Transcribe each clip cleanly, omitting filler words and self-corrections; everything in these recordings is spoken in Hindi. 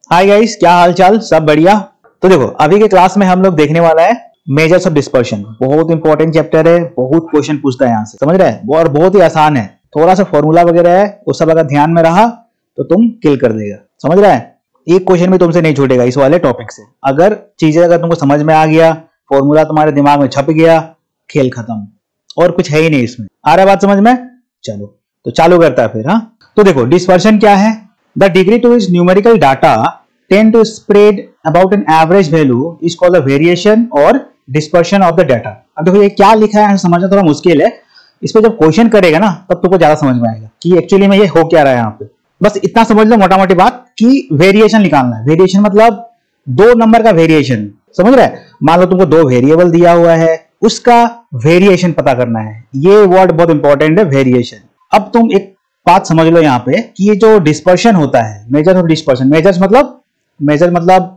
हाय गाइस, क्या हाल चाल? सब बढ़िया। तो देखो, अभी के क्लास में हम लोग देखने वाला है मेजर्स ऑफ डिस्पर्शन। बहुत इंपॉर्टेंट चैप्टर है, बहुत क्वेश्चन पूछता है यहाँ से, समझ रहे हैं? और बहुत ही आसान है। थोड़ा सा फॉर्मूला वगैरह है, वो सब अगर ध्यान में रहा तो तुम किल कर देगा, समझ रहे हैं? एक क्वेश्चन भी तुमसे नहीं छूटेगा इस वाले टॉपिक से। अगर चीजें अगर तुमको समझ में आ गया, फॉर्मूला तुम्हारे दिमाग में छप गया, खेल खत्म। और कुछ है ही नहीं इसमें। आ रहा है बात समझ में? चलो तो चालू करता है फिर। हाँ, तो देखो डिस्पर्शन क्या है? The degree to which numerical data tend to spread about an average value is called the variation or dispersion of the data। अब देखो ये क्या लिखा है, समझना थोड़ा मुश्किल है। इस पे जब क्वेश्चन करेगा ना तब तुमको ज्यादा समझ में आएगा कि एक्चुअली में ये हो क्या रहा है यहाँ पे। बस इतना समझ लो मोटा मोटी बात कि वेरिएशन निकालना है। वेरिएशन मतलब दो नंबर का वेरिएशन, समझ रहे हैं? मान लो तुमको दो वेरिएबल दिया हुआ है, उसका वेरिएशन पता करना है। ये वर्ड बहुत इंपॉर्टेंट है, वेरिएशन। अब तुम एक बात समझ लो यहाँ पे कि ये जो डिस्पर्शन होता है, मेजर ऑफ डिस्पर्शन, मेजर मतलब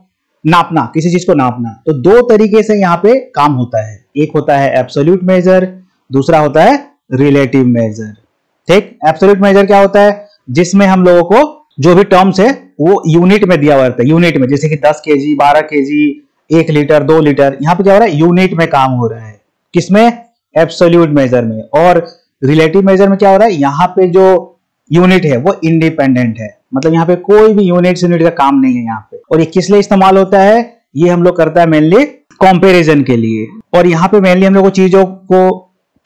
नापना, किसी चीज को नापना। तो दो तरीके से यहाँ पे काम होता है। एक होता है एब्सोल्यूट मेजर, दूसरा होता है रिलेटिव मेजर। ठीक, एब्सोल्यूट मेजर क्या होता है? जिसमें हम लोगों को जो भी टर्म्स है वो यूनिट में दिया हुआ रहता है। यूनिट में, जैसे कि 10 केजी, 12 केजी, 1 लीटर, 2 लीटर, यहाँ पे क्या हो रहा है? यूनिट में काम हो रहा है। किसमें? एब्सोल्यूट मेजर में। और रिलेटिव मेजर में क्या हो रहा है? यहाँ पे जो यूनिट है वो इंडिपेंडेंट है, मतलब यहाँ पे कोई भी यूनिट का काम नहीं है यहाँ पे। और ये किस लिए इस्तेमाल होता है? ये हम लोग करता है मेनली कंपैरिजन के लिए। और यहाँ पे मेनली हम लोग को चीजों को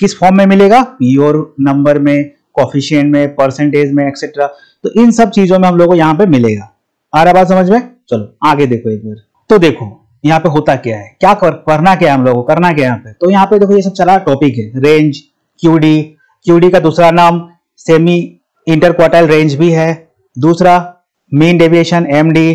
किस फॉर्म में मिलेगा? प्योर नंबर में, कोफिशिएंट में, परसेंटेज में, एक्सेट्रा। तो इन सब चीजों में हम लोग को यहाँ पे मिलेगा। आ रहा बात समझ में? चलो आगे देखो एक बार। तो देखो यहाँ पे होता क्या है, क्या करना क्या है हम लोग को, करना क्या है यहाँ पे? तो यहाँ पे देखो ये सब चला टॉपिक है, रेंज, क्यूडी का दूसरा नाम सेमी इंटरक्वार्टाइल रेंज भी है। दूसरा मीन डेविएशन, एमडी,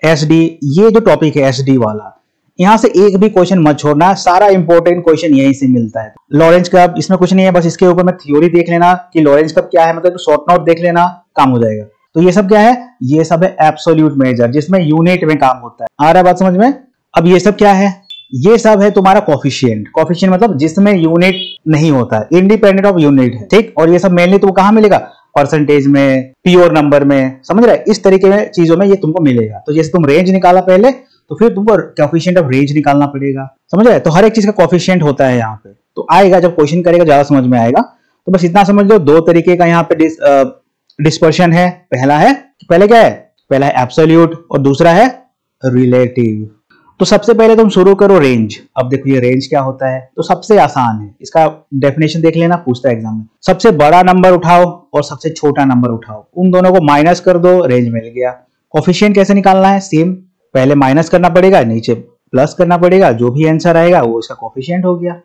एसडी। ये जो टॉपिक है एसडी वाला, यहां से एक भी क्वेश्चन मत छोड़ना, सारा इंपॉर्टेंट क्वेश्चन यहीं से मिलता है। लॉरेंज कर्व, इसमें कुछ नहीं है, बस इसके ऊपर में थ्योरी देख लेना कि लॉरेंज कर्व क्या है, मतलब शॉर्ट नोट देख लेना, काम हो जाएगा। तो ये सब क्या है? ये सब है एब्सोल्यूट मेजर, जिसमें यूनिट में काम होता है। आ रहा है बात समझ में? अब ये सब क्या है? ये सब है तुम्हारा कोफिशिएंट। कोफिशिएंट मतलब जिसमें यूनिट नहीं होता है, इंडिपेंडेंट ऑफ यूनिट है। ठीक, और ये सब मेनली तुमको कहां मिलेगा? परसेंटेज में, प्योर नंबर में, समझ रहे? इस तरीके में चीजों में ये तुमको मिलेगा। तो जैसे तुम रेंज निकाला पहले, तो फिर तुमको कोफिशिएंट ऑफ रेंज निकालना पड़ेगा, समझ रहे? तो हर एक चीज का कोफिशिएंट होता है यहाँ पे। तो आएगा जब क्वेश्चन करेगा ज्यादा समझ में आएगा। तो बस इतना समझ लो, दो तरीके का यहाँ पे डिस्पर्शन है। पहले क्या है? पहला है एब्सोल्यूट और दूसरा है रिलेटिव। तो सबसे पहले तुम शुरू करो रेंज। अब देखो ये रेंज क्या होता है, तो सबसे आसान है, इसका डेफिनेशन देख लेना, पूछता है एग्जाम में। सबसे बड़ा नंबर उठाओ और सबसे छोटा नंबर उठाओ, उन दोनों को माइनस कर दो, रेंज मिल गया। कोफिशिएंट कैसे निकालना है? सेम, पहले माइनस करना पड़ेगा, नीचे प्लस करना पड़ेगा, जो भी आंसर आएगा वो इसका कोफिशिएंट हो गया।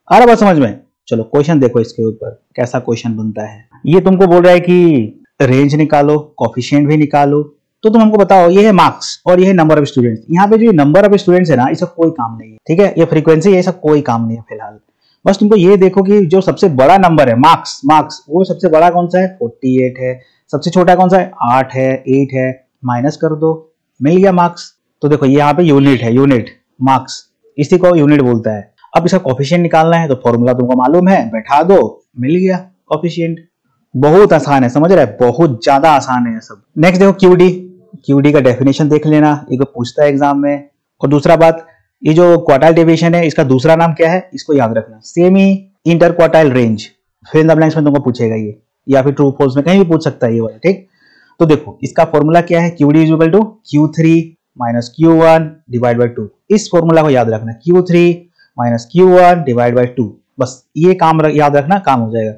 आ रहा बात समझ में? चलो क्वेश्चन देखो इसके ऊपर कैसा क्वेश्चन बनता है। ये तुमको बोल रहा है कि रेंज निकालो, कोफिशिएंट भी निकालो। तो तुम हमको बताओ, ये है मार्क्स और ये है नंबर ऑफ स्टूडेंट्स। यहाँ पे जो नंबर ऑफ स्टूडेंट्स है ना, इसका कोई काम नहीं है। ठीक है, ये फ्रीक्वेंसी है, इसका कोई काम नहीं है फिलहाल। बस तुमको ये देखो कि जो सबसे बड़ा नंबर है मार्क्स, वो सबसे बड़ा कौन सा है? 48 है। सबसे छोटा कौन सा है? 8 है, 8 है, माइनस कर दो, मिल गया मार्क्स। तो देखो यहाँ पे यूनिट है, यूनिट मार्क्स, इसी को यूनिट बोलता है। अब इसका कोफिशिएंट निकालना है, तो फॉर्मूला तुमको मालूम है, बैठा दो, मिल गया कोफिशिएंट। बहुत आसान है, समझ रहे? बहुत ज्यादा आसान है सब। नेक्स्ट देखो क्यूडी का डेफिनेशन देख लेना, एक पूछता है एग्जाम में। और दूसरा बात, ये जो क्वार्टाइल डेविएशन है, इसका दूसरा नाम क्या है? इसको याद रखना, सेमी इंटर क्वार्टाइल रेंज। फिर इन द ब्लैंक्स में तुमको पूछेगा ये, या फिर ट्रू फॉल्स में कहीं भी पूछ सकता है ये वाला। ठीक, तो देखो इसका फॉर्मूला क्या है? QD is equal to Q3 minus Q1 divide by 2। इस फॉर्मूला को याद रखना, Q3 minus Q1 divide by 2। बस ये काम याद रखना, काम हो जाएगा।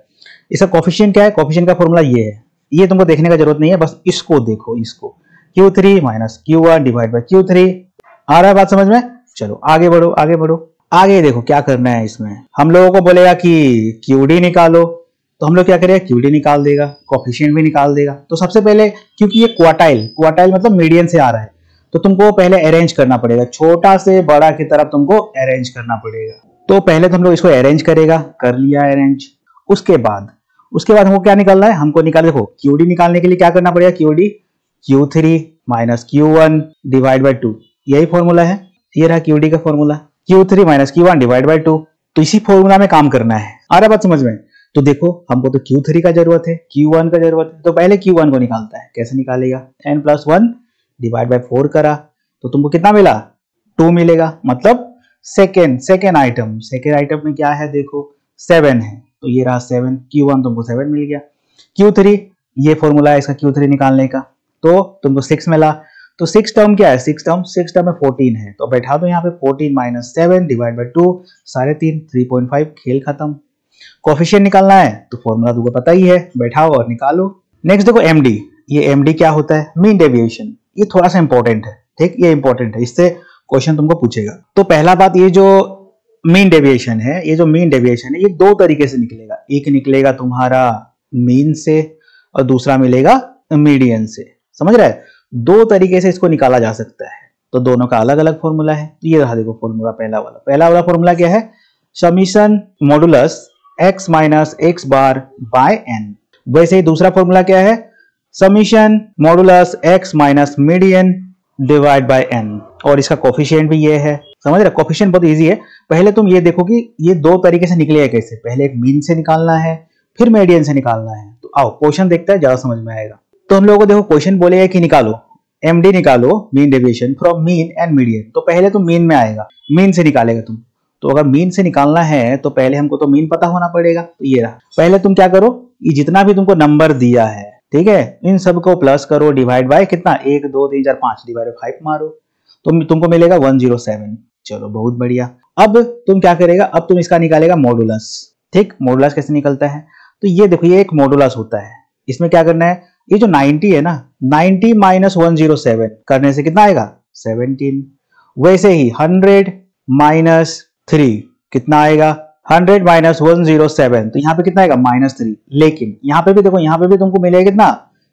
इसका कोफिशिएंट क्या है? कोफिशिएंट का फॉर्मूला ये है, ये तुमको देखने का जरूरत नहीं है, बस इसको देखो, इसको Q3 minus Q1 divide by Q3। आ रहा है बात समझ में? चलो आगे बढ़ो, आगे बढ़ो। आगे देखो क्या करना है इसमें। हम लोगों को बोलेगा कि QD निकालो, तो हम लोग क्या करेगा? QD निकाल देगा, कोफिशिएंट भी निकाल देगा। तो सबसे पहले, क्योंकि ये क्वार्टाइल मतलब मीडियन से आ रहा है, तो तुमको पहले अरेंज करना पड़ेगा, छोटा से बड़ा की तरफ तुमको अरेंज करना पड़ेगा। तो पहले तो हम लोग इसको अरेंज करेगा, कर लिया अरेंज। उसके बाद हमको क्या निकालना है? हमको देखो QD निकालने के लिए क्या करना पड़ेगा? Q3 minus Q1 divide by 2, यही फॉर्मूला है। ये रहा QD का formula, Q3 minus Q1 divide by 2। तो इसी फॉर्मूला में काम करना है। आ रहा बात समझ में? तो देखो हमको तो Q3 का जरूरत है, Q1 का जरूरत है, तो पहले Q1 को निकालता है। कैसे निकालेगा? n+1 डिवाइड बाय 4 करा तो तुमको कितना मिला, 2 मिलेगा। मतलब सेकेंड आइटम में क्या है देखो 7 है, तो ये रहा 7, Q1 तुमको 7 मिल गया। Q3 ये फॉर्मूला है इसका Q3 निकालने का, तो तुमको 6 मिला। तो 6 टर्म क्या है, 6 टर्म में 14 है, तो बैठा दो यहाँ पे 14 माइनस 7 डिवाइड बाई 2, 3.5, 3.5, खेल खत्म। कोफिशिएंट निकालना है तो फॉर्मूला तुमको पता ही है, बैठाओ और निकालो। नेक्स्ट देखो MD, ये MD क्या होता है, मीन डेविएशन। ये थोड़ा सा इंपॉर्टेंट है, ठीक, ये इंपॉर्टेंट है, इससे क्वेश्चन तुमको पूछेगा। तो पहला बात, ये जो मीन डेविएशन है, ये 2 तरीके से निकलेगा। एक निकलेगा तुम्हारा मीन से और दूसरा मिलेगा मीडियन से, समझ रहा है। 2 तरीके से इसको निकाला जा सकता है, तो दोनों का अलग अलग फॉर्मूला है। तो ये रहा देखो फॉर्मूला, पहला वाला फॉर्मूला क्या है, summation modulus x minus x बार बाय n। वैसे ही दूसरा फॉर्मूला क्या है, summation modulus x minus median divide by n, और इसका कोफिशिएंट भी ये है, समझ रहे। कोफिशिएंट बहुत इजी है। पहले तुम ये देखो कि ये 2 तरीके से निकलेगा कैसे, पहले एक मीन से निकालना है फिर मीडियन से निकालना है। तो आओ क्वेश्चन देखते हैं, ज्यादा समझ में आएगा। तो हम लोगों को देखो क्वेश्चन बोलेगा कि निकालो MD, निकालो mean deviation from mean and median. तो पहले तुम मीन में आएगा, मीन से निकालेगा तुम। तो अगर मीन से निकालना है तो पहले हमको तो मीन पता होना पड़ेगा। तो ये रहा, पहले तुम क्या करो, ये जितना भी तुमको नंबर दिया है, ठीक है, इन सबको प्लस करो, डिवाइड बाय कितना, 1 2 3 4 5, डिवाइड बाय 5 मारो तो तुमको मिलेगा 107। चलो बहुत बढ़िया। अब तुम क्या करेगा, अब तुम इसका निकालेगा मॉडुलस, ठीक। मॉडुलस कैसे निकलता है, तो ये देखो, ये एक मॉडुलस होता है। इसमें क्या करना है, ये जो 90 है ना, 90 माइनस 107 करने से कितना आएगा, 17। वैसे ही 100 माइनस 3 कितना आएगा, 100 माइनस 107, तो यहाँ पे कितना आएगा, -3। लेकिन यहाँ पे भी देखो, यहाँ पे भी तुमको मिलेगा कितना,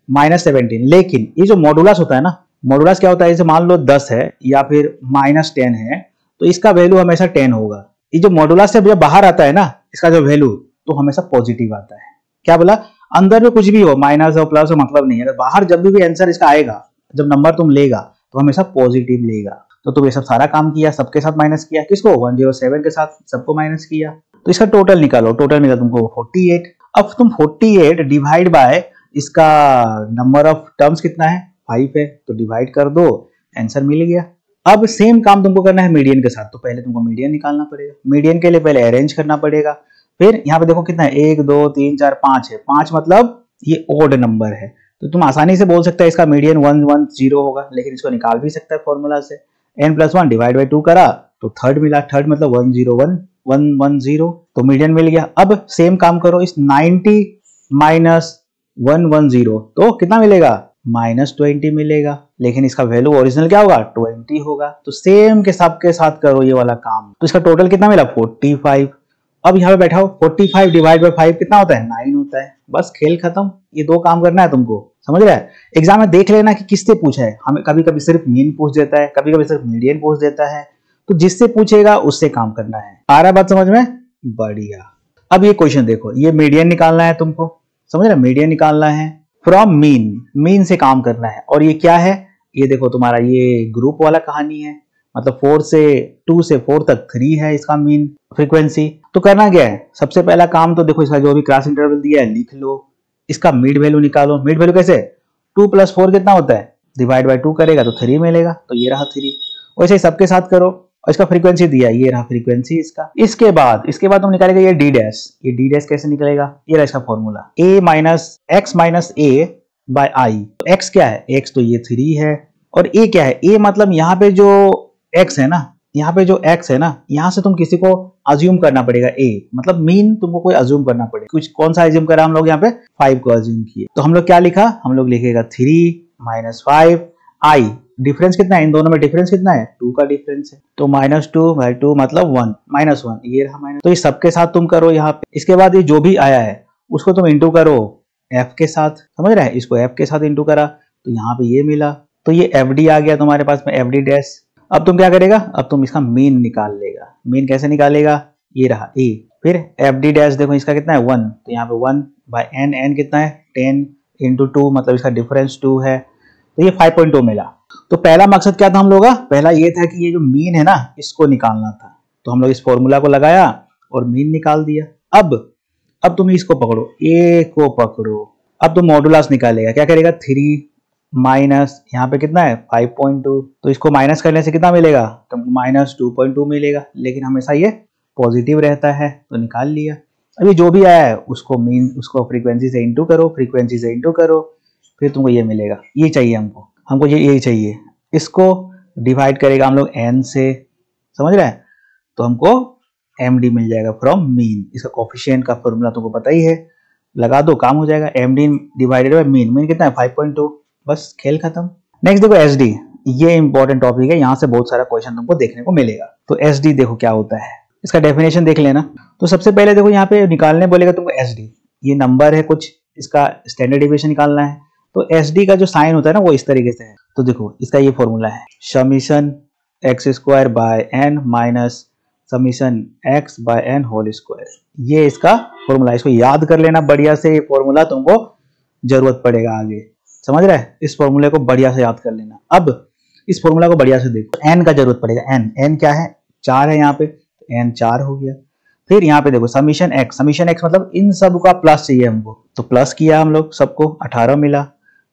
-17। लेकिन ये जो मॉडुलस होता है ना, मॉडुलस क्या होता है, जैसे मान लो 10 है या फिर -10 है, तो इसका वैल्यू हमेशा 10 होगा। ये जो मॉडुलस से जब बाहर आता है ना, इसका जो वैल्यू, तो हमेशा पॉजिटिव आता है। क्या बोला, अंदर में कुछ भी हो, माइनस हो प्लस हो, मतलब नहीं है। अगर बाहर जब भी आंसर इसका आएगा, जब नंबर तुम लेगा तो हमेशा पॉजिटिव लेगा। तो तुम ये सब सारा काम किया, सबके साथ माइनस किया, किसको, 107 के साथ सबको माइनस किया। तो इसका टोटल निकालो, टोटल मिला तुमको 48। अब तुम 48 डिवाइड बाय इसका नंबर ऑफ टर्म्स कितना है, 5 है, तो डिवाइड कर दो, आंसर मिल गया। अब सेम काम तुमको करना है मीडियन के साथ। तो पहले तुमको मीडियन निकालना पड़ेगा, मीडियन के लिए पहले अरेंज करना पड़ेगा। फिर यहाँ पे देखो कितना है, 1 2 3 4 5 है, 5 मतलब ये ओड नंबर है, तो तुम आसानी से बोल सकते हैं इसका मीडियन 110 होगा, लेकिन इसको निकाल भी सकता है फॉर्मूला से। n+1 डिवाइड बाई 2 करा तो थर्ड मिला, थर्ड मतलब 110, तो मीडियन मिल गया। अब सेम काम करो, इस 90 माइनस 110 तो कितना मिलेगा, -20 मिलेगा, लेकिन इसका वैल्यू ओरिजिनल क्या होगा, 20 होगा। तो सेम के सबके साथ करो ये वाला काम, तो इसका टोटल कितना मिला, 45। अब यहाँ पे बैठाओ, 45 डिवाइड बाई 5 कितना होता है, 9 होता है। बस खेल खत्म। ये 2 काम करना है तुमको, समझ रहा है। एग्जाम में देख लेना कि किससे पूछा है, हमें कभी कभी सिर्फ मीन पूछ देता है, कभी कभी सिर्फ मीडियन पूछ देता है, तो जिससे पूछेगा उससे काम करना है। आ रहा है बात समझ में, बढ़िया। अब ये क्वेश्चन देखो, ये मीडियन निकालना है तुमको, समझ रहे, मीडियन निकालना है फ्रॉम मीन, मीन से काम करना है। और ये क्या है, ये देखो तुम्हारा ये ग्रुप वाला कहानी है, मतलब 2 से 4 तक 3 है इसका मीन फ्रीक्वेंसी। तो करना क्या है, सबसे पहला काम तो देखो, इसका जो भी क्लास इंटरवल दिया है लिख लो, इसका मिड वैल्यू निकालो। मिड वैल्यू कैसे, 2 + 4 कितना होता है, डिवाइड बाय 2 करेगा तो 3 मिलेगा, तो ये रहा 3। वैसे ही सबके साथ करो, और इसका फ्रीक्वेंसी दिया, ये रहा फ्रीक्वेंसी इसका। इसके बाद तुम निकालेगा ये डी डैश। ये डी डैश कैसे निकलेगा, ये रहा इसका formula, a minus x minus a by i। तो x क्या है, x तो ये 3 है, और a क्या है, a मतलब यहाँ पे जो x है ना, यहाँ पे जो x है ना, यहाँ से तुम किसी को अज्यूम करना पड़ेगा a, मतलब मीन तुमको कोई अज्यूम करना पड़ेगा। कुछ कौन सा अज्यूम करा हम लोग, यहाँ पे 5 को अज्यूम किए। तो हम लोग क्या लिखा, हम लोग लिखेगा 3 माइनस 5 i। डिफरेंस कितना है, इन दोनों में डिफरेंस कितना है, 2 का डिफरेंस है, तो -2 बाई 2 मतलब 1, -1, ये रहा माइनस। तो ये सबके साथ तुम करो यहाँ पे। इसके बाद ये जो भी आया है उसको तुम इंटू करो f के साथ, समझ रहे हैं, इसको f के साथ इंटू करा तो यहाँ पे ये मिला, तो ये fd आ गया तुम्हारे पास में, fd डैश। अब तुम क्या करेगा, अब तुम इसका मीन निकाल लेगा। मीन कैसे निकालेगा, ये रहा a, फिर fd डैश देखो इसका कितना है 1, तो यहाँ पे 1 बाय n, n कितना है 10 इंटू 2, मतलब इसका डिफरेंस 2 है, तो ये 5.2 मिला। तो पहला मकसद क्या था हम लोग का, पहला ये था कि ये जो मीन है ना इसको निकालना था, तो हम लोग इस फॉर्मूला को लगाया और मीन निकाल दिया। अब तुम इसको पकड़ो, a को पकड़ो, अब तुम मॉडुलस निकालेगा, क्या करेगा 3 माइनस यहाँ पे कितना है 5.2, तो इसको माइनस करने से कितना मिलेगा, तो माइनस 2.2 मिलेगा, लेकिन हमेशा ये पॉजिटिव रहता है तो निकाल लिया। अभी जो भी आया है उसको मीन उसको फ्रीक्वेंसी से इंटू करो, फ्रीक्वेंसी से इंटू करो, फिर तुमको ये मिलेगा। ये चाहिए हमको यही चाहिए। इसको डिवाइड करेगा हम लोग n से, समझ रहे हैं, तो हमको md मिल जाएगा फ्रॉम मीन। इसका कोफिशिएंट का फॉर्मूला तुमको पता ही है, लगा दो काम हो जाएगा। md divided by mean, mean कितना है 5.2, बस खेल खत्म। नेक्स्ट देखो एसडी, ये इंपॉर्टेंट टॉपिक है, यहाँ से बहुत सारा क्वेश्चन तुमको देखने को मिलेगा। तो एसडी देखो क्या होता है, इसका डेफिनेशन देख लेना। तो सबसे पहले देखो यहाँ पे निकालने बोलेगा तुमको एसडी, ये नंबर है कुछ, इसका स्टैंडर्ड डेविएशन निकालना है। तो एसडी का जो साइन होता है ना वो इस तरीके से है। तो देखो इसका ये फॉर्मूला है, summation x square by N minus summation x by N whole square, ये इसका फॉर्मूला है। इसको याद कर लेना बढ़िया से, ये फॉर्मूला तुमको जरूरत पड़ेगा आगे, समझ रहे हैं। इस फॉर्मूले को बढ़िया से याद कर लेना। अब इस फॉर्मूला को बढ़िया से देखो, एन का जरूरत पड़ेगा, एन क्या है 4 है यहाँ पे, एन 4 हो गया। फिर यहाँ पे देखो समीशन एक्स मतलब इन सब का प्लस चाहिए हमको, तो प्लस किया हम लोग सबको 18 मिला।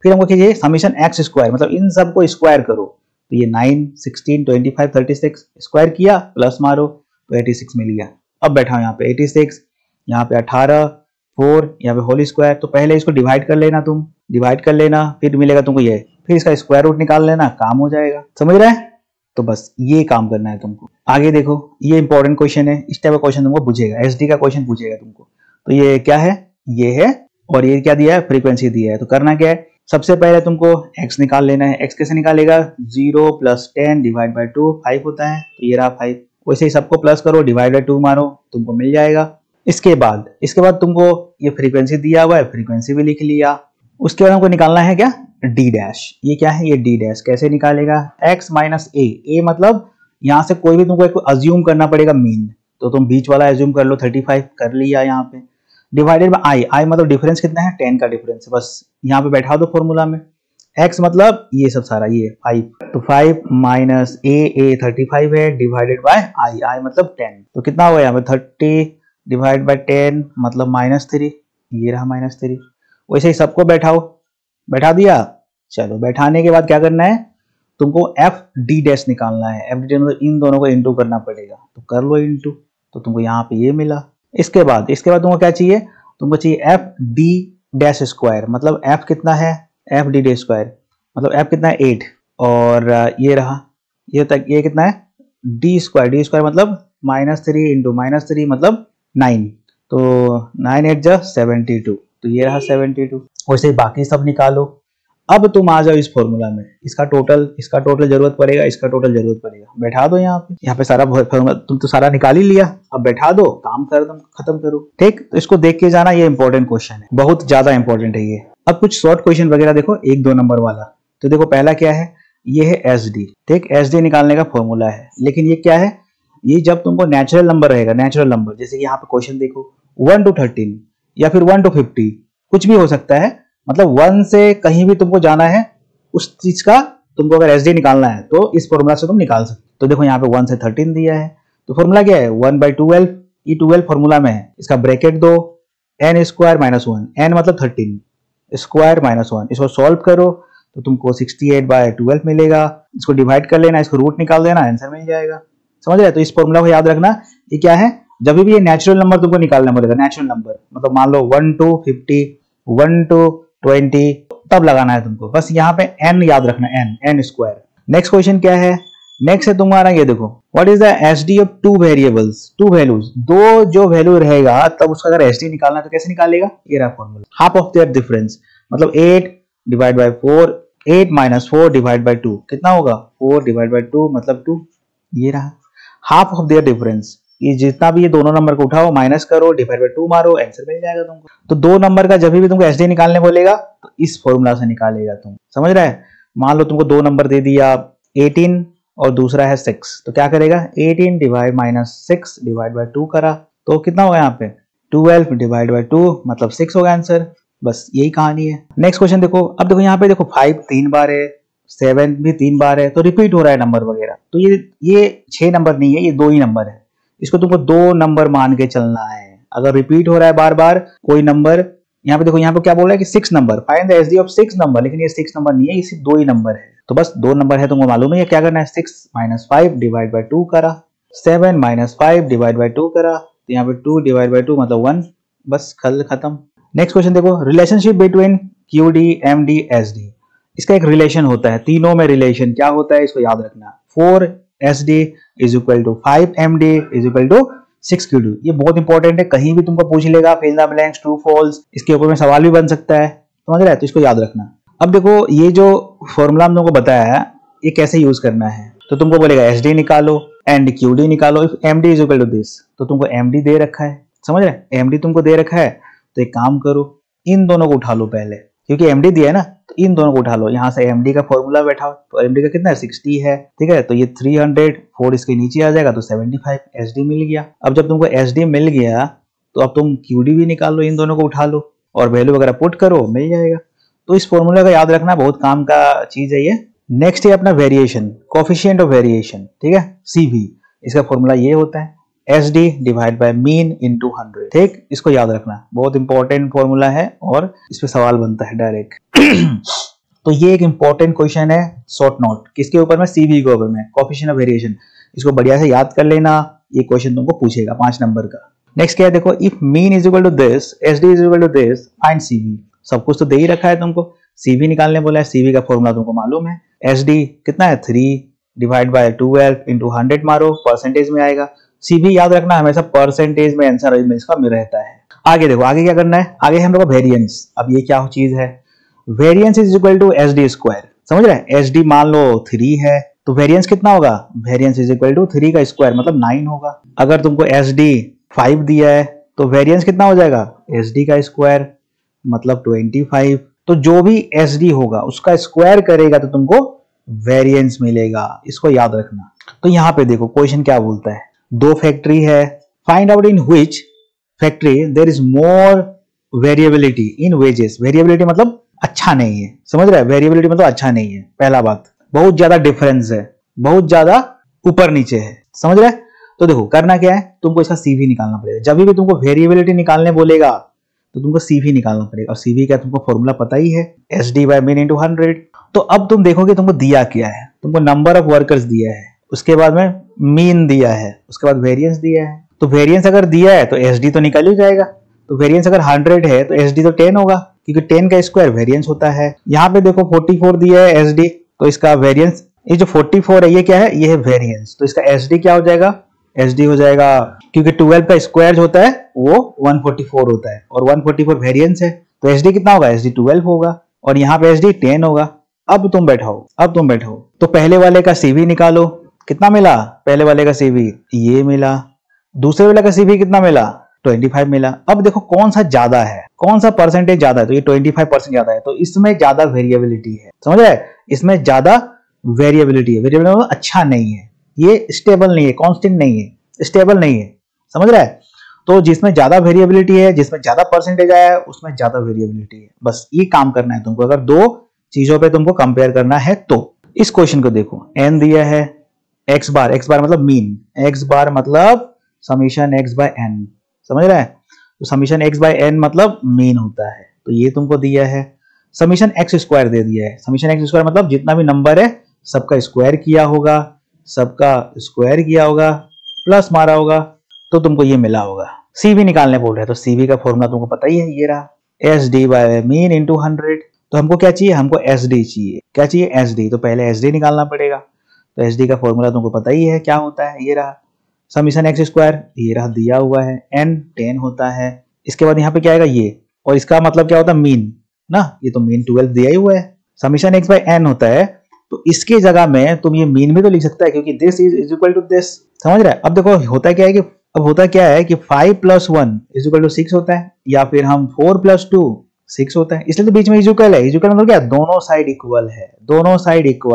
फिर हमको चाहिए समीशन एक्स स्क्वायर, मतलब इन सब को स्क्वायर करो, तो ये 9 16 25 36 स्क्वायर किया, प्लस मारो तो 86 मिल गया। अब बैठा यहाँ पे 86, यहाँ पे 18 4, यहाँ पे होल स्क्वायर, तो पहले इसको डिवाइड कर लेना, तुम डिवाइड कर लेना, फिर मिलेगा तुमको ये, फिर इसका स्क्वायर रूट निकाल लेना, काम हो जाएगा, समझ रहे हैं। तो बस ये काम करना है तुमको। आगे देखो ये इंपॉर्टेंट क्वेश्चन है, इस टाइप का क्वेश्चन तुमको पूछेगा, एसडी का क्वेश्चन पूछेगा तुमको। तो ये क्या है, ये है, और ये क्या दिया है, फ्रीक्वेंसी दिया है। तो करना क्या है, सबसे पहले तुमको x निकाल लेना है। x कैसे निकालेगा, 0 + 10 डिवाइड बाय 2 5 होता है, तो ये रहा 5। वैसे ही सबको प्लस करो, डिवाइड बाय 2 मारो, तुमको मिल जाएगा। इसके बाद तुमको ये फ्रीक्वेंसी दिया हुआ है, फ्रीक्वेंसी भी लिख लिया। उसके बाद हमको निकालना है क्या, डी डैश। ये क्या है, ये डी डैश कैसे निकालेगा, x - a मतलब यहाँ से कोई भी तुमको अज्यूम करना पड़ेगा मीन, तो तुम बीच वाला अज्यूम कर लो, 35 कर लिया यहाँ पे, डिवाइडेड बाय i मतलब डिफरेंस कितना है 10 का डिफरेंस है, बस यहाँ पे बैठा दो फॉर्मूला में। x मतलब ये सब सारा ये 5, तो 5 - a 35 है, डिवाइडेड बाय i मतलब 10, तो कितना होगा यहाँ पे 30 डिवाइड बाय 10 मतलब -3, ये रहा -3। वैसे ही सबको बैठा दिया। चलो बैठाने के बाद क्या करना है, तुमको एफ डी डैश निकालना है। एफ डी डैश मतलब इन दोनों को इंटू करना पड़ेगा, तो कर लो इंटू, तो तुमको यहाँ पे ये मिला। इसके बाद तुमको क्या चाहिए, तुमको चाहिए एफ डी डैश स्क्वायर, मतलब एफ कितना है, एफ डी डैश स्क्वायर मतलब एफ कितना है 8, और ये रहा ये तक, ये कितना है डी स्क्वायर मतलब -3 इंटू -3 मतलब 9, तो 9 8 जा 72, तो ये रहा 72। वैसे बाकी सब निकालो। अब तुम आ जाओ इस फॉर्मूला में, इसका टोटल जरूरत पड़ेगा, इसका टोटल जरूरत पड़ेगा, बैठा दो यहाँ पे सारा फॉर्मूला तुम तो सारा निकाल ही लिया, अब बैठा दो, काम कर दो, खत्म करो, ठीक। तो इसको देख के जाना, ये इंपॉर्टेंट क्वेश्चन है, बहुत ज्यादा इंपॉर्टेंट है ये। अब कुछ शॉर्ट क्वेश्चन वगैरह देखो, 1-2 नंबर वाला। तो देखो पहला क्या है, ये है एस डी, ठीक, एस डी निकालने का फॉर्मूला है। लेकिन ये क्या है, ये जब तुमको नेचुरल नंबर रहेगा, नेचुरल नंबर, जैसे कि यहाँ पे क्वेश्चन देखो 1 to 13 या फिर 1 to 50, कुछ भी हो सकता है, मतलब 1 से कहीं भी तुमको जाना है, उस चीज का तुमको अगर एसडी निकालना है तो इस फॉर्मूला से तुम निकाल सकते। तो देखो यहाँ पे 1 से 13 दिया है, तो फॉर्मूला क्या है 1/12, ये 12 फॉर्मूला में है, इसका ब्रैकेट दो, n स्क्वायर -1, n मतलब 13 स्क्वायर -1, इसको सॉल्व करो तो तुमको 68/12 मिलेगा। इसको डिवाइड कर लेना, इसको रूट निकाल देना, आंसर मिल जाएगा, समझ रहे। तो इस फॉर्मूला को याद रखना, ये क्या है, जब भी ये नेचुरल नंबर तुमको निकालना पड़ेगा, नेचुरल नंबर मतलब मान लो 1 to 50, 1 to 20, तब लगाना है तुमको, बस यहाँ पे n याद रखना, n स्क्वायर। नेक्स्ट क्वेश्चन क्या है, नेक्स्ट है तुम्हारा ये देखो, what is the SD of 2 variables, 2 values, दो जो वैल्यू रहेगा तब उसका अगर एसडी निकालना है तो कैसे निकालेगा, ये रहा formula, half of their difference मतलब 8 डिवाइड बाय 4, 8 - 4 डिवाइड बाय 2 कितना होगा 4 डिवाइड बाय 2 मतलब 2, ये रहा हाफ ऑफ देयर डिफरेंस। ये जितना भी ये दोनों नंबर को उठाओ, माइनस करो, डिवाइड बाय 2 मारो, आंसर मिल जाएगा तुमको। तो दो नंबर का जब भी तुमको एसडी निकालने बोलेगा तो इस फॉर्मूला से निकालेगा तुम, समझ रहे हैं। मान लो तुमको दो नंबर दे दिया 18 और दूसरा है 6, तो क्या करेगा 18 डिवाइड -6 डिवाइड बाय 2 करा, तो कितना होगा यहाँ पे 12 डिवाइड बाय 2 मतलब 6 होगा आंसर, बस यही कहानी है। नेक्स्ट क्वेश्चन देखो, अब देखो यहाँ पे देखो 5 3 बार है, 7 भी 3 बार है, तो रिपीट हो रहा है नंबर वगैरह, तो ये 6 नंबर नहीं है, ये 2 ही नंबर है, इसको तुमको 2 नंबर मान के चलना है। अगर रिपीट हो रहा है बार बार कोई नंबर यहाँ पे देखो, यहाँ पे क्या बोल रहा है कि 6 number, find the SD of 6 number, लेकिन ये 6 नंबर नहीं है, ये सिर्फ 2 ही नंबर है। तो बस 2 नंबर है, तुमको मालूम है। क्या करना है, 6 - 5 डिवाइड बाय 2 करा, 7 - 5 डिवाइड बाय 2 करा, तो यहाँ पे 2 डिवाइड बाय 2 मतलब 1, बस खत्म। नेक्स्ट क्वेश्चन देखो, relationship between QD MD SD। इसका एक रिलेशन होता है, तीनों में रिलेशन क्या होता है इसको याद रखना। 4 SD is equal to 5 MD is equal to 6 QD। ये बहुत इंपॉर्टेंट है, कहीं भी तुमको पूछ लेगा, fill the blanks, true false, इसके ऊपर में सवाल भी बन सकता है, समझ रहा है, तो इसको याद रखना। अब देखो, ये जो फॉर्मूला हम तुमको बताया है, ये कैसे यूज करना है, तो तुमको बोलेगा SD निकालो एंड QD निकालो। If MD is equal to this, तो तुमको MD दे रखा है, समझ रहे हैं, MD तुमको दे रखा है, तो एक काम करो, इन दोनों को उठा लो पहले, क्योंकि MD दिया है ना, तो इन दोनों को उठा लो। यहाँ से MD का फॉर्मूला बैठा, तो MD का कितना है, 60 है, ठीक है, तो ये 300, 4 इसके नीचे आ जाएगा, तो 75 SD मिल गया। अब जब तुमको SD मिल गया, तो अब तुम QD भी निकाल लो, इन दोनों को उठा लो और वैल्यू वगैरह पुट करो, मिल जाएगा। तो इस फॉर्मूला का याद रखना, बहुत काम का चीज है ये। नेक्स्ट है अपना वेरिएशन, कोफिशिएंट ऑफ वेरिएशन, ठीक है, CV। इसका फॉर्मूला ये होता है SD divide by mean into 100, ठीक, इसको याद रखना, बहुत इंपॉर्टेंट फॉर्मूला है और इस पे सवाल बनता है डायरेक्ट। तो ये एक इंपॉर्टेंट क्वेश्चन है, शॉर्ट नोट, किसके ऊपर में, CV के ऊपर में, कोफिशिएंट ऑफ वेरिएशन। इसको बढ़िया से याद कर लेना, ये क्वेश्चन तुमको पूछेगा 5 नंबर का। नेक्स्ट क्या है देखो, if mean is equal to this, SD is equal to this, find CV। सब कुछ तो दे ही रखा है तुमको, CV निकालने बोला है, CV का फॉर्मूला तुमको मालूम है, SD कितना है, 3 डिवाइड बाय 12 इंटू 100 मारो, परसेंटेज में आएगा। CV याद रखना, हमेशा परसेंटेज में आंसर इसका में रहता है। आगे देखो, आगे क्या करना है, आगे हम लोग का वेरिएंस। अब ये क्या चीज है, variance is equal to SD square, समझ रहे हैं, SD मान लो 3 है, तो वेरिएंस कितना होगा, वेरिएंस इज इक्वल टू 3 का स्क्वायर मतलब 9 होगा। अगर तुमको SD 5 दिया है, तो वेरिएंस कितना हो जाएगा, SD का स्क्वायर मतलब 25। तो जो भी SD होगा उसका स्क्वायर करेगा तो तुमको वेरिएंस मिलेगा, इसको याद रखना। तो यहाँ पे देखो क्वेश्चन क्या बोलता है, 2 फैक्ट्री है, find out in which factory there is more variability in wages. Variability मतलब अच्छा नहीं है, समझ रहे हैं, वेरिएबिलिटी मतलब अच्छा नहीं है। पहला बात, बहुत ज्यादा डिफरेंस है, बहुत ज्यादा ऊपर नीचे है, समझ रहे हैं। तो देखो करना क्या है, तुमको इसका CV निकालना पड़ेगा। जब भी तुमको वेरिएबिलिटी निकालने बोलेगा तो तुमको CV निकालना पड़ेगा, और CV का तुमको फॉर्मूला पता ही है, SD बाय मीन इंटू 100। तो अब तुम देखोगे तुमको दिया क्या है, तुमको नंबर ऑफ वर्कर्स दिया है, उसके बाद में मीन दिया है, उसके बाद वेरिएंस दिया है। तो वेरिएंस अगर दिया है तो SD तो निकल ही जाएगा, तो वेरिएंस अगर 100 है तो SD तो 10 होगा, क्योंकि 10 का स्क्वायर वेरिएंस होता है। यहाँ पे देखो 44 दिया है SD, तो इसका वेरिएंस, ये जो 44 है ये क्या है, ये है वेरिएंस, तो इसका SD क्या हो जाएगा, SD हो जाएगा, क्योंकि 12 का स्क्वायर होता है वो 144 होता है, और 144 वेरिएंस है, तो SD कितना होगा, SD 12 होगा, और यहाँ पे SD 10 होगा। अब तुम बैठाओ, तो पहले वाले का CV निकालो, कितना मिला, पहले वाले का CV ये मिला, दूसरे वाले का CV कितना मिला, 25 मिला। अब देखो कौन सा ज्यादा है, कौन सा परसेंटेज ज्यादा है, तो ये 25% ज्यादा है, तो इसमें ज्यादा वेरिएबिलिटी है, समझ रहे, इसमें ज्यादा वेरिएबिलिटी है। वेरिएबिलिटी मतलब अच्छा नहीं है, ये स्टेबल नहीं है, कांस्टेंट नहीं है, स्टेबल नहीं है, समझ रहा है। तो जिसमें ज्यादा वेरिएबिलिटी है, जिसमें ज्यादा परसेंटेज आया है, उसमें ज्यादा वेरिएबिलिटी है, बस ये काम करना है तुमको। अगर 2 चीजों पे तुमको कंपेयर करना है तो इस क्वेश्चन को देखो, n दिया है, x बार मतलब मीन, x बार मतलब समीशन x बाय n, समझ रहा है, तो समीशन x बाय n मतलब मीन होता है, तो ये तुमको दिया है। समीशन x स्क्वायर दे दिया है, समीशन x स्क्वायर मतलब जितना भी नंबर है सबका स्क्वायर किया होगा, प्लस मारा होगा, तो तुमको ये मिला होगा। CV निकालने बोल रहे हैं, तो CV का फॉर्मूला तुमको पता ही है, ये रहा, SD बाय मीन इंटू 100। तो हमको क्या चाहिए, हमको SD चाहिए, क्या चाहिए, SD, तो पहले SD निकालना पड़ेगा। तो SD का फॉर्मूला तुमको पता ही है क्या होता है, ये रहा, समीशन x स्क्वायर, ये रहा दिया हुआ है, n 10 होता है। इसके बाद यहाँ पे क्या आएगा ये, और इसका मतलब क्या होता है, मीन ना, ये तो मीन 12 दिया ही हुआ है, समीशन x बाय n होता है, तो इसके जगह में तुम ये मीन भी तो लिख सकता है, क्योंकि this is equal to this, समझ रहा है। अब देखो होता क्या है कि 5 + 1 इज इक्वल टू 6 होता है, या फिर हम 4 + 2 6 होता है, इसलिए तो बीच में इक्वल है। इक्वल मतलब क्या, दोनों साइड इक्वल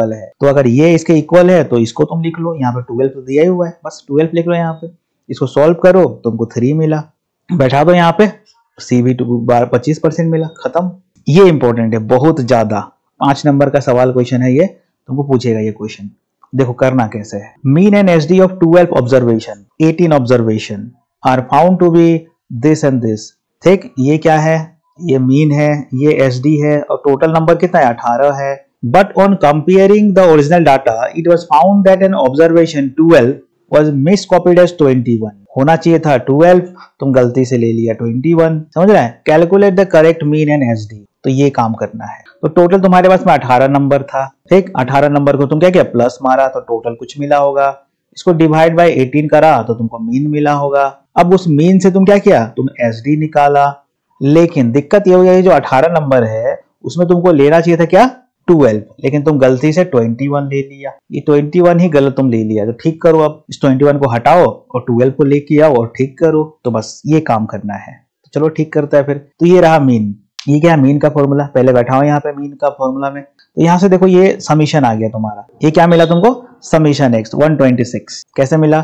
है, तो अगर ये इसके इक्वल है तो इसको तुम लिख लो, यहाँ पे 12 तो दिया ही हुआ है, बस 12 लिख लो यहाँ पे, इसको सॉल्व करो तुमको 3 मिला, बैठा दो यहाँ पे, CV 25% मिला, खत्म। ये इंपॉर्टेंट है बहुत ज्यादा, 5 नंबर का सवाल क्वेश्चन है ये, तुमको पूछेगा ये क्वेश्चन। देखो करना कैसे है, mean and SD of 12 observation, 18 observation are found to be this and this, ठीक, ये क्या है, ये मीन है, ये एसडी है और टोटल नंबर कितना है 18 है। But on comparing the original data it was found that an observation 12 was miscopied as 21। होना चाहिए था 12, तुम गलती से ले लिया 21। समझ रहे हैं? Calculate the correct mean and SD, तो ये काम करना है। तो टोटल तुम्हारे पास में 18 नंबर था, ठीक। 18 नंबर को तुम क्या किया, प्लस मारा तो टोटल कुछ मिला होगा। इसको डिवाइड बाय 18 करा तो तुमको मीन मिला होगा। अब उस मीन से तुम क्या किया, तुम एसडी निकाला। लेकिन दिक्कत ये हो गई, जो 18 नंबर है उसमें तुमको लेना चाहिए था क्या 12, लेकिन तुम गलती से 21 ले लिया। ये 21 ही गलत तुम ले लिया, तो ठीक करो। अब इस 21 को हटाओ और 12 को लेके आओ और ठीक करो। तो बस ये काम करना है। तो चलो ठीक करता है फिर। तो ये रहा मीन। ये क्या है, मीन का फॉर्मूला। पहले बैठाओ यहाँ पे मीन का फॉर्मूला में। तो यहाँ से देखो ये समीशन आ गया तुम्हारा। ये क्या मिला तुमको, समीशन एक्स 126। कैसे मिला,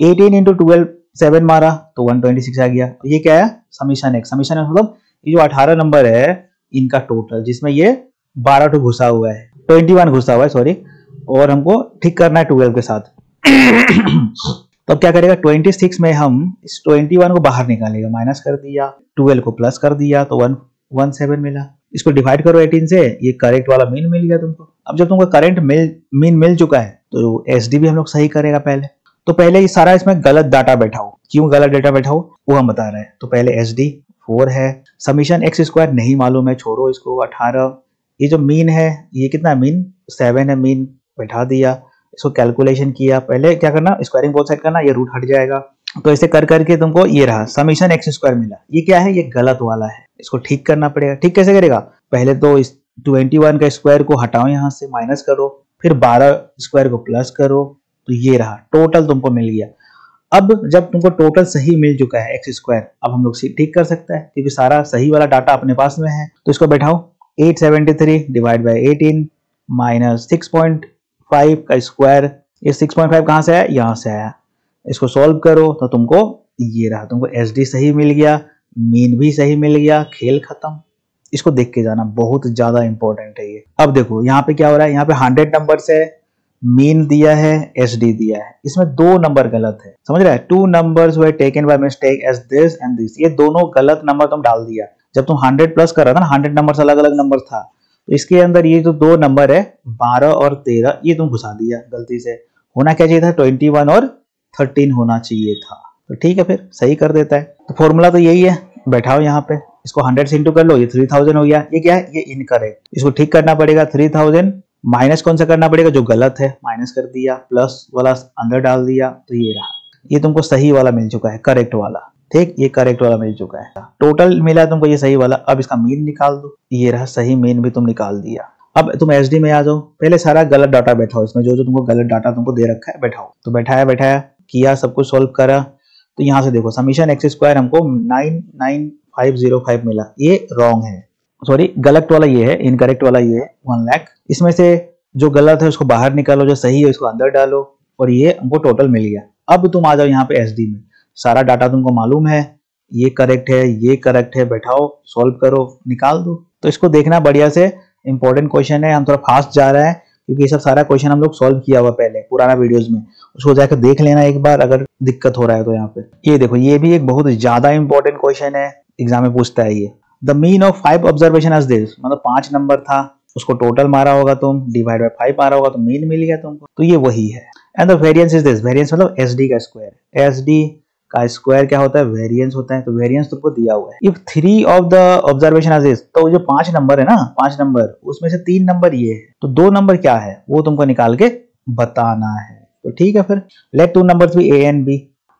18 इंटू 12 7 मारा तो 126 आ गया। तो ये क्या है, समीशन एक्स। समीशन एक्स मतलब ये जो 18 नंबर है इनका टोटल, जिसमें ये 12 टू घुसा हुआ है, 21 घुसा हुआ है सॉरी, और हमको ठीक करना है 12 के साथ। तो अब क्या करेगा, 26 में हम इस 21 को बाहर निकालेगा, माइनस कर दिया, 12 को प्लस कर दिया तो 117 मिला। इसको डिवाइड करो 18 से, ये करेक्ट वाला मीन मिल गया तुमको। अब जब तुमको करेंट मीन मिल चुका है तो एसडी भी हम लोग सही करेगा पहले। तो पहले ये सारा इसमें गलत डाटा बैठाओ। क्यों गलत डाटा बैठाओ वो हम बता रहे हैं। तो पहले एसडी 4 है, समीशन एक्स स्क्वायर नहीं मालूम है, छोड़ो इसको, 18। ये जो मीन है ये कितना, मीन 7 है, मीन बैठा दिया। इसको कैलकुलेशन किया, पहले क्या करना, स्क्वायरिंग बोथ साइड करना, ये रूट हट जाएगा। तो ऐसे कर करके तुमको ये रहा समीशन एक्स स्क्वायर मिला। ये क्या है, ये गलत वाला है, इसको ठीक करना पड़ेगा। ठीक कैसे करेगा, पहले तो इस 21 का स्क्वायर को हटाओ, यहाँ से माइनस करो, फिर 12 स्क्वायर को प्लस करो, तो ये रहा टोटल तुमको मिल गया। अब जब तुमको टोटल सही मिल चुका है एक्स स्क्वायर, अब हम लोग ठीक कर सकते हैं क्योंकि सारा सही वाला डाटा अपने पास में है। तो इसको बैठाओ, 873 डिवाइड बाय 18 माइनस 6.5 का स्क्वायर। ये 6.5 कहाँ से आया, यहाँ से आया। इसको सॉल्व करो तो तुमको ये रहा, तुमको एसडी सही मिल गया, मीन भी सही मिल गया, खेल खत्म। इसको देख के जाना, बहुत ज्यादा इंपॉर्टेंट है ये। अब देखो यहाँ पे क्या हो रहा है, यहाँ पे 100 नंबर से मीन दिया है, एसडी दिया है, इसमें 2 नंबर गलत है। समझ रहा है, 2 numbers were taken by mistake as this and this. ये दोनों गलत नंबर तुम डाल दिया। जब तुम 100 प्लस कर रहा था ना, 100 नंबर से अलग अलग नंबर था, तो इसके अंदर ये जो 2 नंबर है 12 और 13, ये तुम घुसा दिया गलती से। होना क्या चाहिए था, 21 और 13 होना चाहिए था। तो ठीक है, फिर सही कर देता है। तो फॉर्मूला तो यही है, बैठाओ यहाँ पे, इसको 100 से इंटू कर लो, ये 3000 हो गया। ये क्या है, ये इनकरेक्ट, इसको ठीक करना पड़ेगा। 3000 माइनस कौन सा करना पड़ेगा, जो गलत है माइनस कर दिया, प्लस वाला अंदर डाल दिया, तो ये रहा। ये तुमको सही वाला मिल चुका है, करेक्ट वाला। ठीक, ये करेक्ट वाला मिल चुका है, टोटल मिला है तुमको ये सही वाला। अब इसका मीन निकाल दो, ये रहा सही मीन भी तुम निकाल दिया। अब तुम एसडी में आ जाओ, पहले सारा गलत डाटा बैठाओ, इसमें जो जो तुमको गलत डाटा तुमको दे रखा है बैठाओ। तो बैठाया किया, सब कुछ सोल्व करा। तो यहाँ से देखो समीशन एक्स स्क्वायर हमको 99505 मिला, ये रॉन्ग है, सॉरी गलत वाला ये है, इनकरेक्ट वाला ये है 1 लाख। इसमें से जो गलत है उसको बाहर निकालो, जो सही है उसको अंदर डालो, और ये हमको टोटल मिल गया। अब तुम आ जाओ यहाँ पे एसडी में, सारा डाटा तुमको मालूम है, ये करेक्ट है, ये करेक्ट है, बैठाओ सोल्व करो, निकाल दो। तो इसको देखना बढ़िया से, इंपॉर्टेंट क्वेश्चन है। हम थोड़ा फास्ट जा रहे हैं क्योंकि ये सब सारा क्वेश्चन हम लोग सॉल्व किया हुआ पहले पुराना वीडियोस में, उसको जाकर देख लेना एक बार अगर दिक्कत हो रहा है तो। यहाँ पे ये देखो, ये भी एक बहुत ज्यादा इंपॉर्टेंट क्वेश्चन है, एग्जाम में पूछता है ये। The mean of 5 observation as this, मतलब 5 नंबर था, उसको टोटल मारा होगा तुम, डिवाइड बाय 5 मारा होगा तो मीन मिल गया तुमको। तो ये वही है। And the variance is this, variance मतलब एसडी का स्क्वायर। एसडी का स्क्वायर क्या होता है, वेरिएंस होता है। तो वेरिएंस तुमको दिया हुआ है। If 3 of the observation as this, तो जो 5 नंबर है ना, 5 नंबर, उसमें से 3 नंबर ये है, तो 2 नंबर क्या है वो तुमको निकाल के बताना है। तो ठीक है, फिर let 2 numbers be A and B.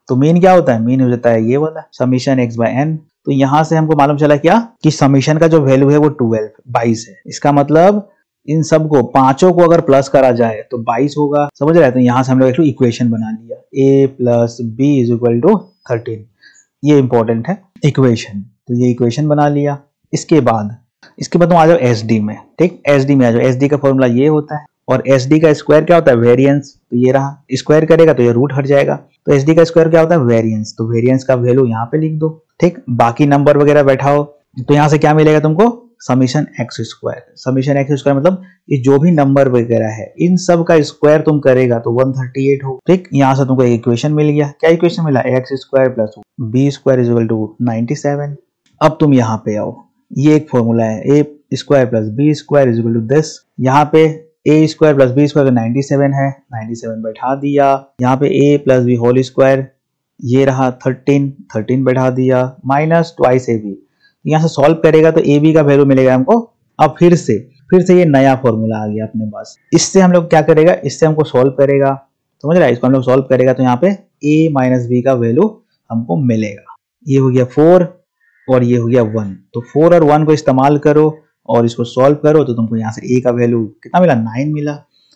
तो मीन क्या होता है, मीन हो जाता है ये वाला समीशन एक्स बाय एन। तो यहां से हमको मालूम चला क्या कि समीशन का जो वैल्यू है वो 22 है। इसका मतलब इन सबको पांचों को अगर प्लस करा जाए तो 22 होगा। समझ रहे हैं? तो यहां से हम लोग एक इक्वेशन बना लिया, a plus B is equal to 13। ये इंपॉर्टेंट है इक्वेशन। तो ये इक्वेशन बना लिया। इसके बाद तुम आ जाओ एसडी में। ठीक, एसडी में आ जाओ। एसडी का फॉर्मूला ये होता है, और एसडी का स्क्वायर क्या होता है, वेरिएंस। तो ये रहा, स्क्वायर करेगा तो ये रूट हट जाएगा। तो एसडी का स्क्वायर क्या होता है, वेरिएंस। तो वेरिएंस का वैल्यू यहाँ पे लिख दो। ठीक, बाकी नंबर वगैरह बैठाओ। तो यहाँ से क्या मिलेगा तुमको, summation x square. Summation x square मतलब ये जो भी नंबर वगैरह है इन सब का स्क्वायर तुम करेगा तो 138 हो। ठीक, यहाँ से तुमको एक इक्वेशन मिल गया। क्या इक्वेशन मिला, x square plus B square is equal to 97। अब तुम यहाँ पे आओ, ये एक फॉर्मूला है, A square plus B square is equal to this. यहाँ पे A square plus B square 97 है, 97 बैठा दिया। यहाँ पे A plus B whole square ये रहा 13 बैठा दिया, माइनस ट्वाइस ए बी। यहाँ से सॉल्व करेगा तो ए बी का वैल्यू मिलेगा हमको। अब फिर से ये नया फॉर्मूला आ गया अपने पास। इससे हम लोग क्या करेगा, इससे हमको सॉल्व करेगा, समझ रहा है, इसको हम लोग सॉल्व करेगा तो यहाँ पे a माइनस बी का वैल्यू हमको मिलेगा। ये हो गया 4 और ये हो गया 1। तो 4 और 1 को इस्तेमाल करो और इसको सॉल्व करो तो तुमको यहाँ से a का वैल्यू कितना मिला, 9 मिला।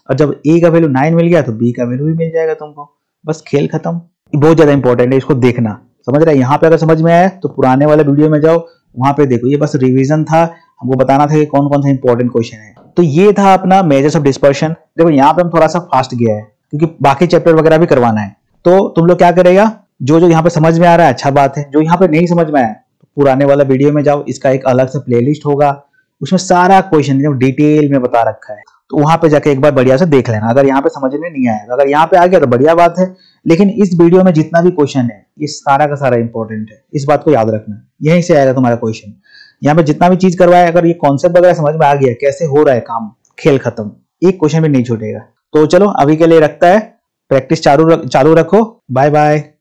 और जब a का वैल्यू 9 मिल गया तो b का वैल्यू भी मिल जाएगा तुमको। बस खेल खत्म। बहुत ज्यादा इंपॉर्टेंट है, इसको देखना, समझ रहा है। यहाँ पे अगर समझ में आया तो पुराने वाले वीडियो में जाओ, वहां पे देखो। ये बस रिवीजन था, हमको बताना था कि कौन कौन सा इंपॉर्टेंट क्वेश्चन है। तो ये था अपना मेजर्स ऑफ डिस्पर्शन। देखो यहाँ पे हम थोड़ा सा फास्ट गया है क्योंकि बाकी चैप्टर वगैरह भी करवाना है। तो तुम लोग क्या करेगा, जो जो यहाँ पे समझ में आ रहा है अच्छा बात है, जो यहाँ पे नहीं समझ में आया तो पुराने वाला वीडियो में जाओ, इसका एक अलग से प्लेलिस्ट होगा, उसमें सारा क्वेश्चन डिटेल में बता रखा है। तो वहां पे जाके एक बार बढ़िया से देख लेना। अगर यहाँ पे समझ में नहीं आया, अगर यहाँ पे आ गया तो बढ़िया बात है, लेकिन इस वीडियो में जितना भी क्वेश्चन है ये सारा का सारा इंपॉर्टेंट है। इस बात को याद रखना, यहीं से आएगा तुम्हारा क्वेश्चन। यहाँ पे जितना भी चीज करवाया, अगर ये कॉन्सेप्ट वगैरह समझ में आ गया, कैसे हो रहा है काम, खेल खत्म, एक क्वेश्चन भी नहीं छूटेगा। तो चलो अभी के लिए रखता है, प्रैक्टिस चालू रखो। Bye bye.